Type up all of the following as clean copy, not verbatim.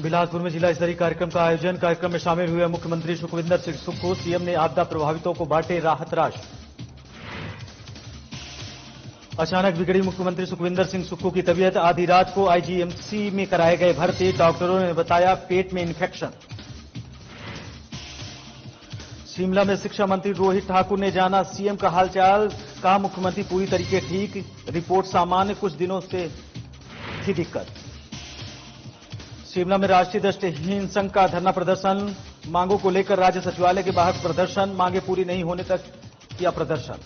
बिलासपुर में जिला स्तरीय कार्यक्रम का आयोजन। कार्यक्रम में शामिल हुए मुख्यमंत्री सुखविंदर सिंह सुक्खू। सीएम ने आपदा प्रभावितों को बांटे राहत राशि। अचानक बिगड़ी मुख्यमंत्री सुखविंदर सिंह सुक्खू की तबीयत। आधी रात को आईजीएमसी में कराए गए भर्ती। डॉक्टरों ने बताया पेट में इन्फेक्शन। शिमला में शिक्षा मंत्री रोहित ठाकुर ने जाना सीएम का हालचाल। कहा मुख्यमंत्री पूरी तरीके ठीक, रिपोर्ट सामान्य, कुछ दिनों से थी दिक्कत। शिमला में राष्ट्रीय दृष्टिहीन संघ का धरना प्रदर्शन। मांगों को लेकर राज्य सचिवालय के बाहर प्रदर्शन। मांगे पूरी नहीं होने तक किया प्रदर्शन।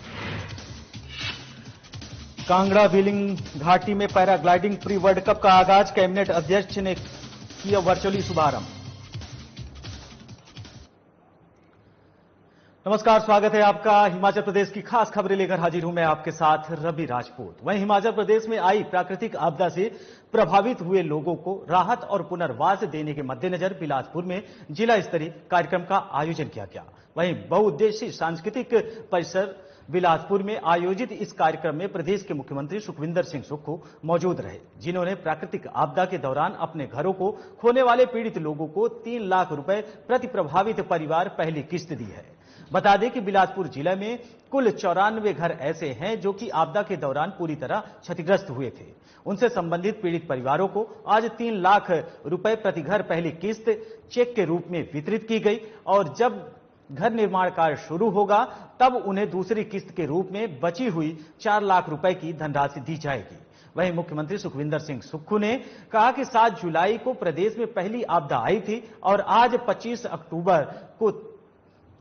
कांगड़ा व्हीलिंग घाटी में पैराग्लाइडिंग प्री वर्ल्ड कप का आगाज। कैबिनेट अध्यक्ष ने किया वर्चुअली शुभारंभ। नमस्कार, स्वागत है आपका। हिमाचल प्रदेश की खास खबरें लेकर हाजिर हूं मैं आपके साथ रवि राजपूत। वहीं हिमाचल प्रदेश में आई प्राकृतिक आपदा से प्रभावित हुए लोगों को राहत और पुनर्वास देने के मद्देनजर बिलासपुर में जिला स्तरीय कार्यक्रम का आयोजन किया गया। वहीं बहुउद्देशीय सांस्कृतिक परिसर बिलासपुर में आयोजित इस कार्यक्रम में प्रदेश के मुख्यमंत्री सुखविंदर सिंह सुक्खू मौजूद रहे, जिन्होंने प्राकृतिक आपदा के दौरान अपने घरों को खोने वाले पीड़ित लोगों को 3 लाख रुपए प्रति प्रभावित परिवार पहली किस्त दी है। बता दें कि बिलासपुर जिले में कुल 94 घर ऐसे हैं जो कि आपदा के दौरान पूरी तरह क्षतिग्रस्त हुए थे। उनसे संबंधित पीड़ित परिवारों को आज 3 लाख रुपए प्रति घर पहली किस्त चेक के रूप में वितरित की गई और जब घर निर्माण कार्य शुरू होगा तब उन्हें दूसरी किस्त के रूप में बची हुई 4 लाख रुपए की धनराशि दी जाएगी। वहीं मुख्यमंत्री सुखविंदर सिंह सुक्खू ने कहा कि 7 जुलाई को प्रदेश में पहली आपदा आई थी और आज 25 अक्टूबर को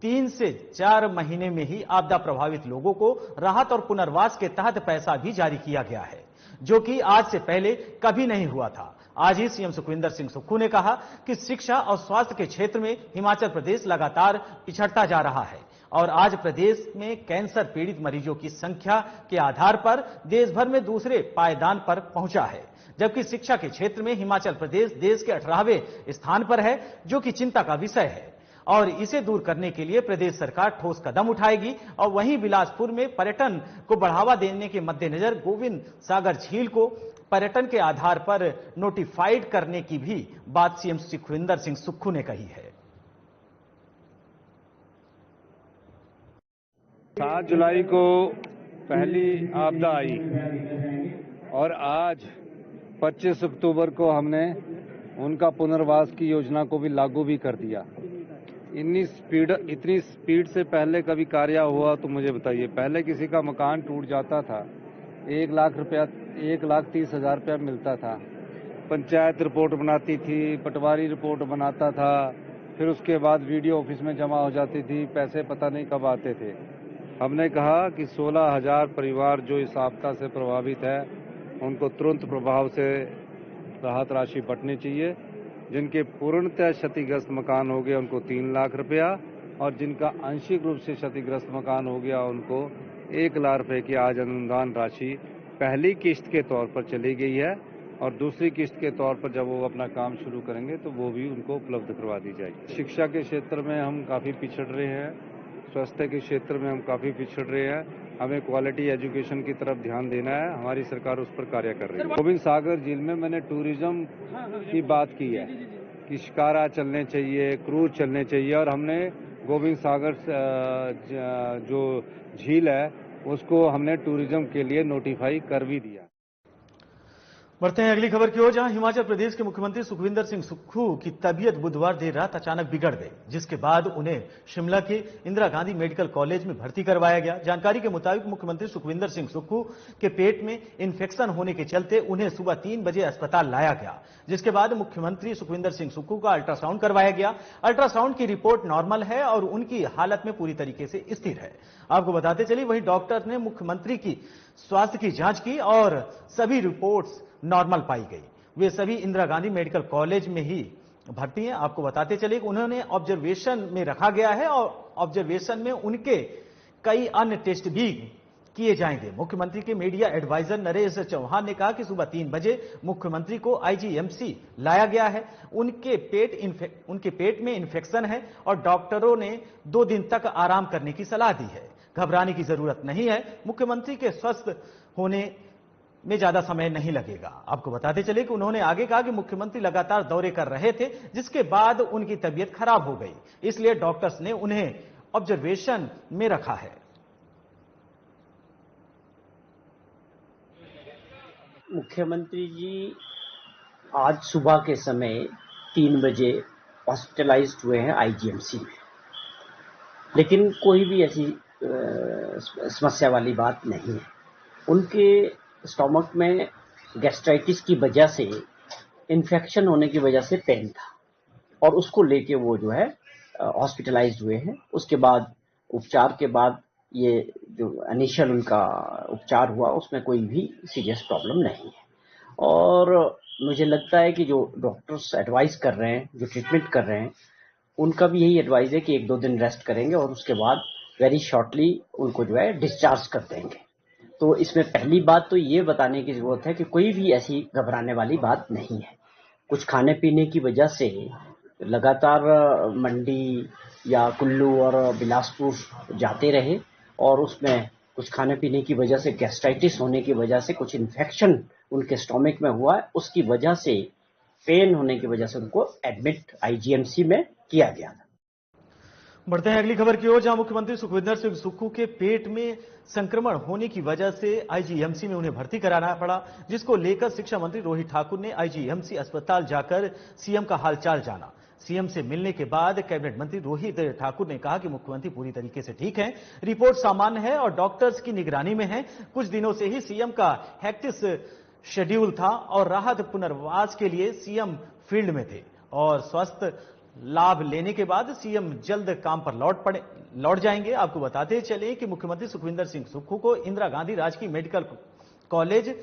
3 से 4 महीने में ही आपदा प्रभावित लोगों को राहत और पुनर्वास के तहत पैसा भी जारी किया गया है, जो कि आज से पहले कभी नहीं हुआ था। आज ही सीएम सुखविंदर सिंह सुक्खू ने कहा कि शिक्षा और स्वास्थ्य के क्षेत्र में हिमाचल प्रदेश लगातार पिछड़ता जा रहा है और आज प्रदेश में कैंसर पीड़ित मरीजों की संख्या के आधार पर देश भर में दूसरे पायदान पर पहुंचा है, जबकि शिक्षा के क्षेत्र में हिमाचल प्रदेश देश के 18वें स्थान पर है, जो कि चिंता का विषय है और इसे दूर करने के लिए प्रदेश सरकार ठोस कदम उठाएगी। और वहीं बिलासपुर में पर्यटन को बढ़ावा देने के मद्देनजर गोविंद सागर झील को पर्यटन के आधार पर नोटिफाइड करने की भी बात सीएम सुखविंदर सिंह सुक्खू ने कही है। 7 जुलाई को पहली आपदा आई और आज 25 अक्टूबर को हमने उनका पुनर्वास की योजना को भी लागू भी कर दिया। इतनी स्पीड से पहले कभी कार्य हुआ तो मुझे बताइए। पहले किसी का मकान टूट जाता था 1 लाख रुपया, 1,30,000 रुपया मिलता था। पंचायत रिपोर्ट बनाती थी, पटवारी रिपोर्ट बनाता था, फिर उसके बाद वीडियो ऑफिस में जमा हो जाती थी, पैसे पता नहीं कब आते थे। हमने कहा कि 16,000 परिवार जो इस आपदा से प्रभावित है उनको तुरंत प्रभाव से राहत राशि बंटनी चाहिए। जिनके पूर्णतः क्षतिग्रस्त मकान हो गया उनको 3 लाख रुपया और जिनका आंशिक रूप से क्षतिग्रस्त मकान हो गया उनको 1 लाख रुपए की आज अनुदान राशि पहली किस्त के तौर पर चली गई है और दूसरी किस्त के तौर पर जब वो अपना काम शुरू करेंगे तो वो भी उनको उपलब्ध करवा दी जाएगी। शिक्षा के क्षेत्र में हम काफ़ी पिछड़ रहे हैं, स्वास्थ्य के क्षेत्र में हम काफ़ी पिछड़ रहे हैं। हमें क्वालिटी एजुकेशन की तरफ ध्यान देना है, हमारी सरकार उस पर कार्य कर रही है। गोविंद सागर झील में मैंने टूरिज्म की बात की है कि शिकारा चलने चाहिए, क्रूज चलने चाहिए और हमने गोविंद सागर जो झील है उसको हमने टूरिज्म के लिए नोटिफाई कर भी दिया। बढ़ते हैं अगली खबर की ओर, जहां हिमाचल प्रदेश के मुख्यमंत्री सुखविंदर सिंह सुक्खू की तबीयत बुधवार देर रात अचानक बिगड़ गई, जिसके बाद उन्हें शिमला के इंदिरा गांधी मेडिकल कॉलेज में भर्ती करवाया गया। जानकारी के मुताबिक मुख्यमंत्री सुखविंदर सिंह सुक्खू के पेट में इन्फेक्शन होने के चलते उन्हें सुबह 3 बजे अस्पताल लाया गया, जिसके बाद मुख्यमंत्री सुखविंदर सिंह सुक्खू का अल्ट्रासाउंड करवाया गया। अल्ट्रासाउंड की रिपोर्ट नॉर्मल है और उनकी हालत में पूरी तरीके से स्थिर है। आपको बताते चलिए, वहीं डॉक्टर ने मुख्यमंत्री की स्वास्थ्य की जांच की और सभी रिपोर्ट्स नॉर्मल पाई गई। वे सभी इंदिरा गांधी मेडिकल कॉलेज में ही भर्ती हैं। आपको बताते चलिए कि उन्होंने ऑब्जर्वेशन में रखा गया है और ऑब्जर्वेशन में उनके कई अन्य टेस्ट भी किए जाएंगे। मुख्यमंत्री के मीडिया एडवाइजर नरेश चौहान ने कहा कि सुबह 3 बजे मुख्यमंत्री को आईजीएमसी लाया गया है। उनके पेट में इन्फेक्शन है और डॉक्टरों ने 2 दिन तक आराम करने की सलाह दी है। घबराने की जरूरत नहीं है। मुख्यमंत्री के स्वस्थ होने में ज्यादा समय नहीं लगेगा। आपको बताते चले कि उन्होंने आगे कहा कि मुख्यमंत्री लगातार दौरे कर रहे थे, जिसके बाद उनकी तबीयत खराब हो गई, इसलिए डॉक्टर्स ने उन्हें ऑब्जर्वेशन में रखा है। मुख्यमंत्री जी आज सुबह के समय 3 बजे हॉस्पिटलाइज्ड हुए हैं आईजीएमसी में, लेकिन कोई भी ऐसी समस्या वाली बात नहीं है। उनके स्टोमक में गैस्ट्राइटिस की वजह से, इन्फेक्शन होने की वजह से पेन था और उसको लेके वो जो है हॉस्पिटलाइज्ड हुए हैं। उसके बाद उपचार के बाद ये जो इनिशियल उनका उपचार हुआ उसमें कोई भी सीरियस प्रॉब्लम नहीं है। और मुझे लगता है कि जो डॉक्टर्स एडवाइस कर रहे हैं, जो ट्रीटमेंट कर रहे हैं, उनका भी यही एडवाइस है कि 1-2 दिन रेस्ट करेंगे और उसके बाद वेरी शॉर्टली उनको जो है डिस्चार्ज कर देंगे। तो इसमें पहली बात तो ये बताने की जरूरत है कि कोई भी ऐसी घबराने वाली बात नहीं है। कुछ खाने पीने की वजह से लगातार मंडी या कुल्लू और बिलासपुर जाते रहे और उसमें कुछ खाने पीने की वजह से, गैस्ट्राइटिस होने की वजह से कुछ इन्फेक्शन उनके स्टोमक में हुआ है। उसकी वजह से, पेन होने की वजह से उनको एडमिट आईजीएमसी में किया गया था। बढ़ते हैं अगली खबर की ओर, जहां मुख्यमंत्री सुखविंदर सिंह सुक्खू के पेट में संक्रमण होने की वजह से आईजीएमसी में उन्हें भर्ती कराना पड़ा, जिसको लेकर शिक्षा मंत्री रोहित ठाकुर ने आईजीएमसी अस्पताल जाकर सीएम का हालचाल जाना। सीएम से मिलने के बाद कैबिनेट मंत्री रोहित ठाकुर ने कहा कि मुख्यमंत्री पूरी तरीके से ठीक हैं, रिपोर्ट सामान्य है और डॉक्टर्स की निगरानी में है। कुछ दिनों से ही सीएम का हेक्टिक शेड्यूल था और राहत पुनर्वास के लिए सीएम फील्ड में थे और स्वस्थ लाभ लेने के बाद सीएम जल्द काम पर लौट जाएंगे। आपको बताते चले कि मुख्यमंत्री सुखविंदर सिंह सुक्खू को इंदिरा गांधी राजकीय मेडिकल कॉलेज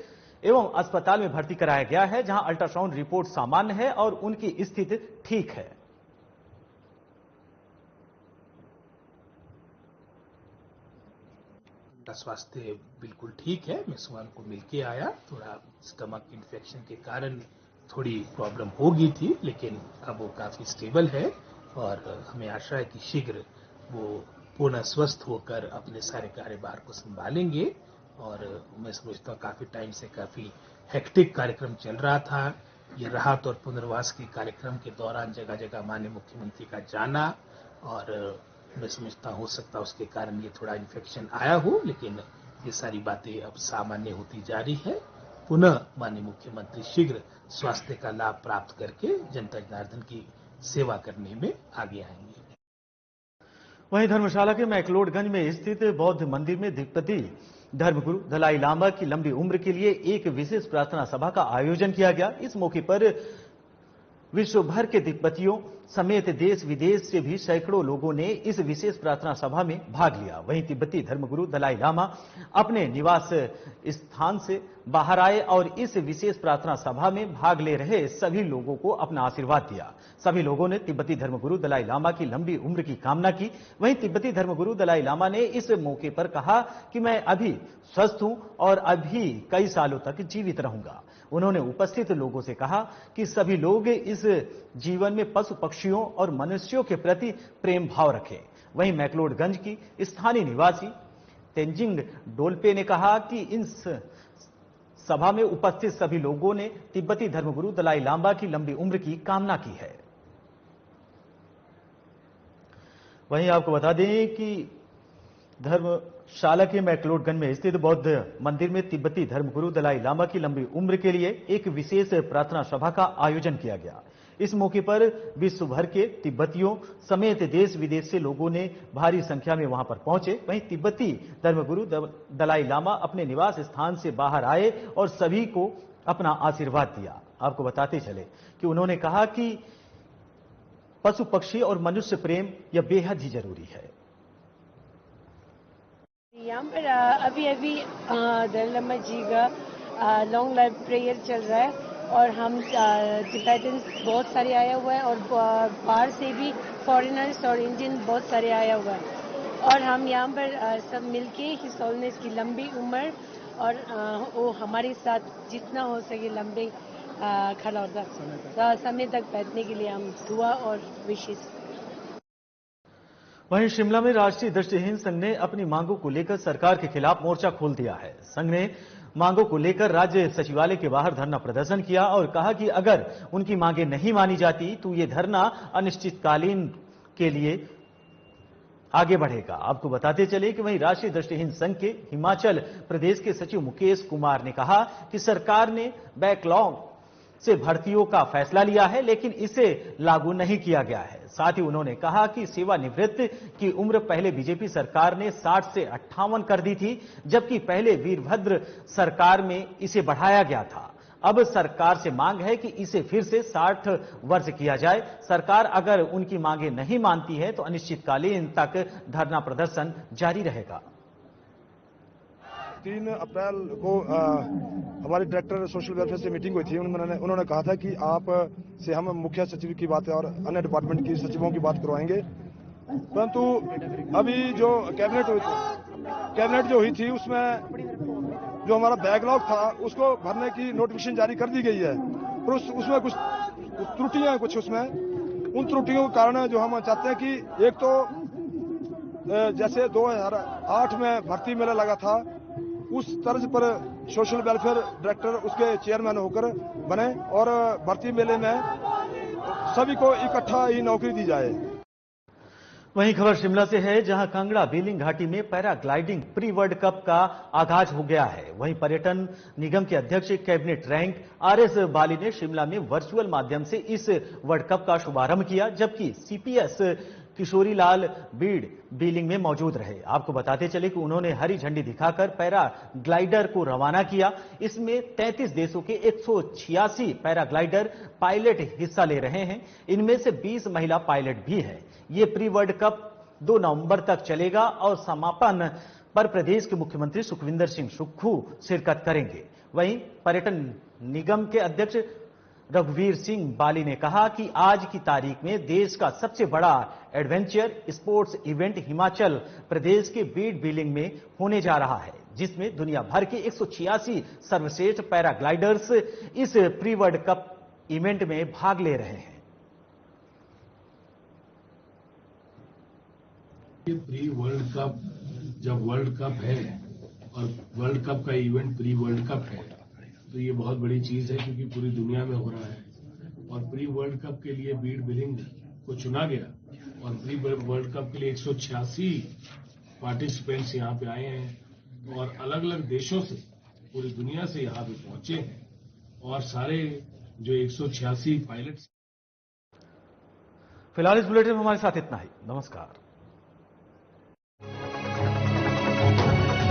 एवं अस्पताल में भर्ती कराया गया है, जहां अल्ट्रासाउंड रिपोर्ट सामान्य है और उनकी स्थिति ठीक है। उनका स्वास्थ्य बिल्कुल ठीक है। मैं सुबह उनको मिलके आया, थोड़ा स्टमक इन्फेक्शन के कारण थोड़ी प्रॉब्लम होगी थी, लेकिन अब वो काफी स्टेबल है और हमें आशा है कि शीघ्र वो पूर्ण स्वस्थ होकर अपने सारे कार्यभार को संभालेंगे। और मैं समझता हूँ काफी टाइम से काफी हेक्टिक कार्यक्रम चल रहा था। ये राहत और पुनर्वास के कार्यक्रम के दौरान जगह जगह माननीय मुख्यमंत्री का जाना, और मैं समझता हो सकता उसके कारण ये थोड़ा इन्फेक्शन आया हो, लेकिन ये सारी बातें अब सामान्य होती जा रही है। पुनः माननीय मुख्यमंत्री शीघ्र स्वास्थ्य का लाभ प्राप्त करके जनता जनार्दन की सेवा करने में आगे आएंगे। वहीं धर्मशाला के मैक्लोडगंज में स्थित बौद्ध मंदिर में दिग्पति धर्मगुरु दलाई लामा की लंबी उम्र के लिए एक विशेष प्रार्थना सभा का आयोजन किया गया। इस मौके पर विश्व भर के दिग्पतियों समेत देश विदेश से भी सैकड़ों लोगों ने इस विशेष प्रार्थना सभा में भाग लिया। वहीं तिब्बती धर्मगुरु दलाई लामा अपने निवास स्थान से बाहर आए और इस विशेष प्रार्थना सभा में भाग ले रहे सभी लोगों को अपना आशीर्वाद दिया। सभी लोगों ने तिब्बती धर्मगुरु दलाई लामा की लंबी उम्र की कामना की। वहीं तिब्बती धर्मगुरु दलाई लामा ने इस मौके पर कहा कि मैं अभी स्वस्थ हूं और अभी कई सालों तक जीवित रहूंगा। उन्होंने उपस्थित लोगों से कहा कि सभी लोग इस जीवन में पशु पक्षियों और मनुष्यों के प्रति प्रेम भाव रखें। वहीं मैक्लोडगंज की स्थानीय निवासी तेंजिंग डोलपे ने कहा कि इन सभा में उपस्थित सभी लोगों ने तिब्बती धर्मगुरु दलाई लामा की लंबी उम्र की कामना की है। वहीं आपको बता दें कि धर्मशाला के मैक्लोडगंज में स्थित बौद्ध मंदिर में तिब्बती धर्मगुरु दलाई लामा की लंबी उम्र के लिए एक विशेष प्रार्थना सभा का आयोजन किया गया। इस मौके पर विश्व भर के तिब्बतियों समेत देश विदेश से लोगों ने भारी संख्या में वहां पर पहुंचे। वहीं तिब्बती धर्मगुरु दलाई लामा अपने निवास स्थान से बाहर आए और सभी को अपना आशीर्वाद दिया। आपको बताते चले कि उन्होंने कहा कि पशु पक्षी और मनुष्य प्रेम यह बेहद ही जरूरी है। यहाँ पर अभी दलाई लामा जी का लॉन्ग लाइफ प्रेयर चल रहा है और हम टिबेटन्स बहुत सारे आया हुआ है और बाहर से भी फॉरेनर्स और इंडियन बहुत सारे आया हुआ है और हम यहाँ पर सब मिलके हिज होलिनेस की लंबी उम्र और वो हमारे साथ जितना हो सके लंबे खड़ा होता समय तक बैठने के लिए हम दुआ और विशेष। वहीं शिमला में राष्ट्रीय दृष्टिहीन संघ ने अपनी मांगों को लेकर सरकार के खिलाफ मोर्चा खोल दिया है। संघ ने मांगों को लेकर राज्य सचिवालय के बाहर धरना प्रदर्शन किया और कहा कि अगर उनकी मांगें नहीं मानी जाती तो ये धरना अनिश्चितकालीन के लिए आगे बढ़ेगा। आपको बताते चले कि वहीं राष्ट्रीय दृष्टिहीन संघ के हिमाचल प्रदेश के सचिव मुकेश कुमार ने कहा कि सरकार ने बैकलॉग से भर्तियों का फैसला लिया है, लेकिन इसे लागू नहीं किया गया है। साथ ही उन्होंने कहा कि सेवानिवृत्त की उम्र पहले बीजेपी सरकार ने 60 से 58 कर दी थी, जबकि पहले वीरभद्र सरकार में इसे बढ़ाया गया था। अब सरकार से मांग है कि इसे फिर से 60 वर्ष किया जाए। सरकार अगर उनकी मांगे नहीं मानती है तो अनिश्चितकालीन तक धरना प्रदर्शन जारी रहेगा। 3 अप्रैल को हमारी डायरेक्टर सोशल वेलफेयर से मीटिंग हुई थी। उन्होंने कहा था कि आप से हम मुख्य सचिव की बात और अन्य डिपार्टमेंट की सचिवों की बात करवाएंगे, परंतु अभी जो कैबिनेट जो हुई थी उसमें जो हमारा बैकलॉग था उसको भरने की नोटिफिकेशन जारी कर दी गई है, पर उसमें कुछ त्रुटियां कुछ उसमें उन त्रुटियों के कारण जो हम चाहते हैं कि एक तो जैसे 2008 में भर्ती मेला लगा था उस तर्ज पर सोशल वेलफेयर डायरेक्टर उसके चेयरमैन होकर बने और भर्ती मेले में सभी को इकट्ठा ही नौकरी दी जाए। वहीं खबर शिमला से है, जहां कांगड़ा बेलिंग घाटी में पैराग्लाइडिंग प्री वर्ल्ड कप का आगाज हो गया है। वहीं पर्यटन निगम के अध्यक्ष कैबिनेट रैंक आरएस बाली ने शिमला में वर्चुअल माध्यम से इस वर्ल्ड कप का शुभारंभ किया, जबकि सीपीएस किशोरी लाल बीड़ बीलिंग में मौजूद रहे। आपको बताते चले कि उन्होंने हरी झंडी दिखाकर पैराग्लाइडर को रवाना किया। इसमें 33 देशों के 186 पैराग्लाइडर पायलट हिस्सा ले रहे हैं। इनमें से 20 महिला पायलट भी हैं। ये प्री वर्ल्ड कप 2 नवंबर तक चलेगा और समापन पर प्रदेश के मुख्यमंत्री सुखविंदर सिंह सुक्खू शिरकत करेंगे। वहीं पर्यटन निगम के अध्यक्ष रघुवीर सिंह बाली ने कहा कि आज की तारीख में देश का सबसे बड़ा adventure sports event Himachal Pradesh के बीड बिलिंग में होने जा रहा है, जिसमें दुनिया भर के 186 सर्वश्रेष्ठ पैराग्लाइडर्स इस प्री वर्ल्ड कप इवेंट में भाग ले रहे हैं। प्री वर्ल्ड कप जब वर्ल्ड कप है और वर्ल्ड कप का इवेंट प्री वर्ल्ड कप है तो ये बहुत बड़ी चीज है, क्योंकि पूरी दुनिया में हो रहा है। और प्री वर्ल्ड कप के लिए बीड बिलिंग को चुना गया और प्री वर्ल्ड कप के लिए 186 पार्टिसिपेंट्स यहाँ पे आए हैं और अलग अलग देशों से पूरी दुनिया से यहाँ पे पहुंचे हैं और सारे जो 186 पायलट्स। फिलहाल इस बुलेटिन में हमारे साथ इतना ही। नमस्कार।